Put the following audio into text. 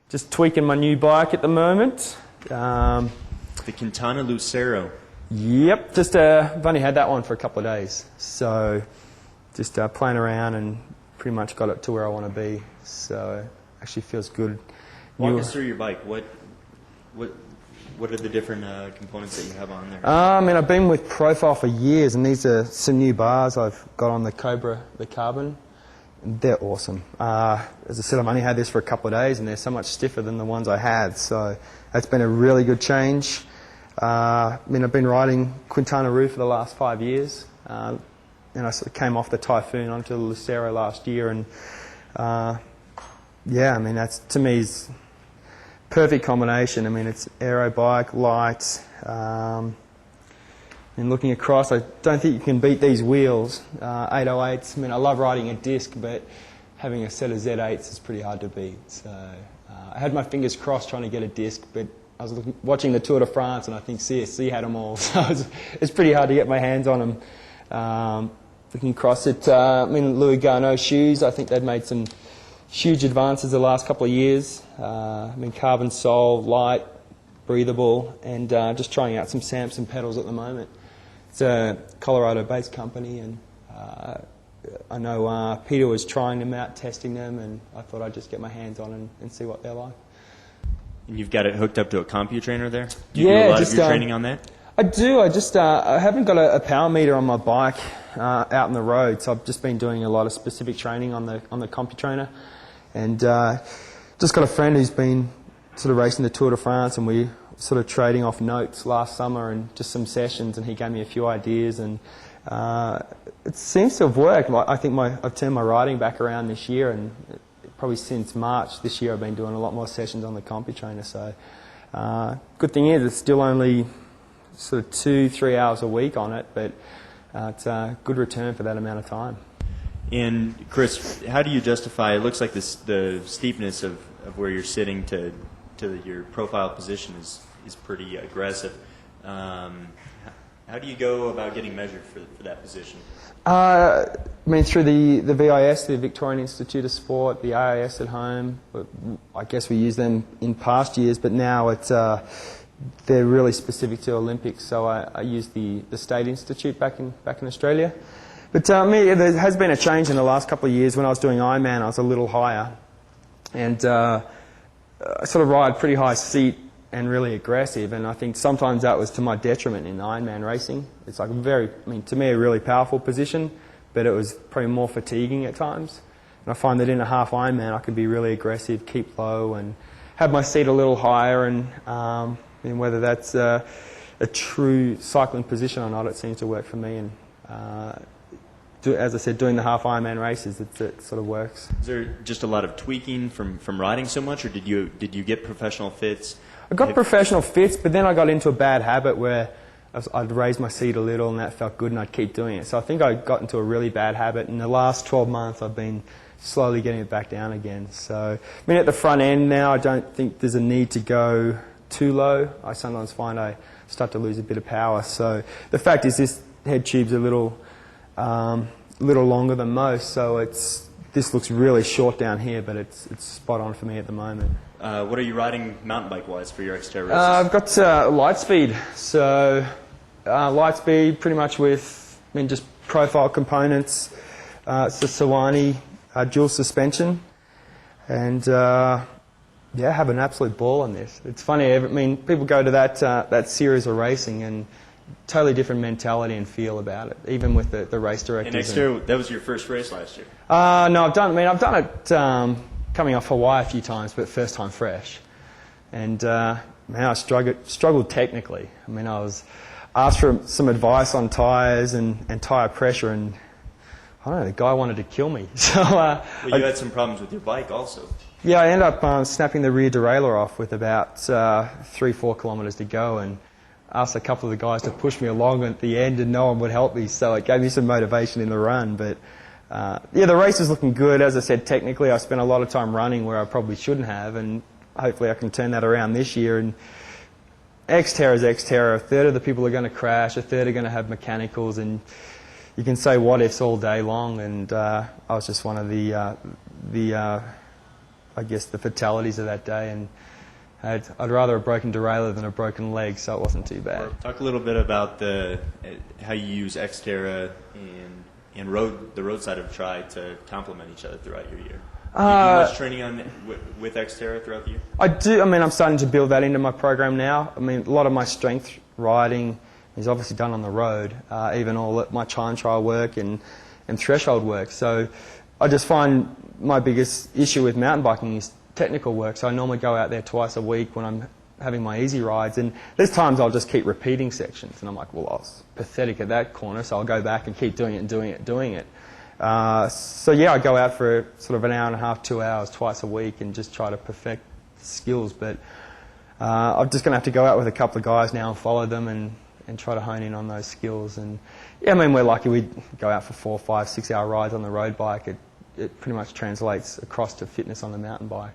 just tweaking my new bike at the moment. The Quintana Lucero. Yep, just I've only had that one for a couple of days, so just playing around and pretty much got it to where I want to be. So actually feels good. Walk us through your bike. What are the different components that you have on there? I mean, I've been with Profile for years, and these are some new bars I've got on the Cobra, the Carbon. They're awesome. As I said, I've only had this for a couple of days, and they're so much stiffer than the ones I had. So that's been a really good change. I mean, I've been riding Quintana Roo for the last 5 years. And I sort of came off the Typhoon onto the Lucero last year, and yeah, I mean, that's to me is perfect combination. I mean, it's aero bike, light. And looking across, I don't think you can beat these wheels. 808s. I mean, I love riding a disc, but having a set of Z8s is pretty hard to beat. So I had my fingers crossed trying to get a disc, but I was watching the Tour de France, and I think CSC had them all, so it's pretty hard to get my hands on them. Looking across at, I mean, Louis Garneau shoes, I think they've made some huge advances the last couple of years. I mean, carbon sole, light, breathable, and just trying out some Samson pedals at the moment. It's a Colorado-based company, and I know Peter was trying them out, testing them, and I thought I'd just get my hands on and see what they're like. And you've got it hooked up to a CompuTrainer there? Do you do a lot of your training on that? I do. I haven't got a power meter on my bike out on the road, so I've just been doing a lot of specific training on the CompuTrainer, and just got a friend who's been sort of racing the Tour de France, and we sort of trading off notes last summer and just some sessions, and he gave me a few ideas, and it seems to have worked. I think I've turned my riding back around this year, and probably since March this year I've been doing a lot more sessions on the CompuTrainer. So good thing is it's still only sort of 2-3 hours a week on it, but it's a good return for that amount of time. And Chris, how do you justify, it looks like the steepness of where you're sitting to your profile position is pretty aggressive. How do you go about getting measured for that position? I mean, through the VIS, the Victorian Institute of Sport, the AIS at home. I guess we used them in past years, but now they're really specific to Olympics. So I use the State Institute back in Australia. But there has been a change in the last couple of years. When I was doing Ironman, I was a little higher, and I sort of ride pretty high seat and really aggressive, and I think sometimes that was to my detriment in Ironman racing. It's like to me, a really powerful position, but it was probably more fatiguing at times. And I find that in a half Ironman, I can be really aggressive, keep low, and have my seat a little higher, and whether that's a true cycling position or not, it seems to work for me. And as I said, doing the half Ironman races, it sort of works. Is there just a lot of tweaking from riding so much, or did you get professional fits? I got professional fits, but then I got into a bad habit where I'd raise my seat a little, and that felt good, and I'd keep doing it. So I think I got into a really bad habit. In the last 12 months, I've been slowly getting it back down again. So I mean, at the front end now, I don't think there's a need to go too low. I sometimes find I start to lose a bit of power. So the fact is, this head tube's a little longer than most, so this looks really short down here, but it's spot on for me at the moment. What are you riding mountain bike wise for your Xterra races? I've got light speed. So light speed pretty much with just profile components. It's the Sawani dual suspension, and have an absolute ball on this. It's funny. I mean, people go to that series of racing and totally different mentality and feel about it, even with the race directors. And Xterra, that was your first race last year? No, I've done it coming off Hawaii a few times, but first time fresh. And I struggled technically. I mean, I was asked for some advice on tyres and tyre pressure, and I don't know, the guy wanted to kill me. So well, you had some problems with your bike also. Yeah, I ended up snapping the rear derailleur off with about 3-4 kilometres to go, and asked a couple of the guys to push me along at the end, and no one would help me, so it gave me some motivation in the run. But the race is looking good. As I said, technically I spent a lot of time running where I probably shouldn't have, and hopefully I can turn that around this year. And Xterra is Xterra. A third of the people are going to crash, a third are going to have mechanicals, and you can say what ifs all day long, and I was just one of the I guess, the fatalities of that day, and I'd rather a broken derailleur than a broken leg, so it wasn't too bad. Talk a little bit about how you use Xterra and the road side of Tri to complement each other throughout your year. Do you do much training with Xterra throughout the year? I do. I mean, I'm starting to build that into my program now. I mean, a lot of my strength riding is obviously done on the road, even all my time trial work and threshold work. So I just find my biggest issue with mountain biking is technical work. So I normally go out there twice a week when I'm having my easy rides, and there's times I'll just keep repeating sections, and I'm like, well, I was pathetic at that corner, so I'll go back and keep doing it. So yeah, I go out for sort of an hour and a half, 2 hours twice a week and just try to perfect skills. But I'm just going to have to go out with a couple of guys now and follow them and try to hone in on those skills. And yeah, I mean, we're lucky we go out for 4, 5, 6 hour rides on the road bike. It pretty much translates across to fitness on the mountain bike.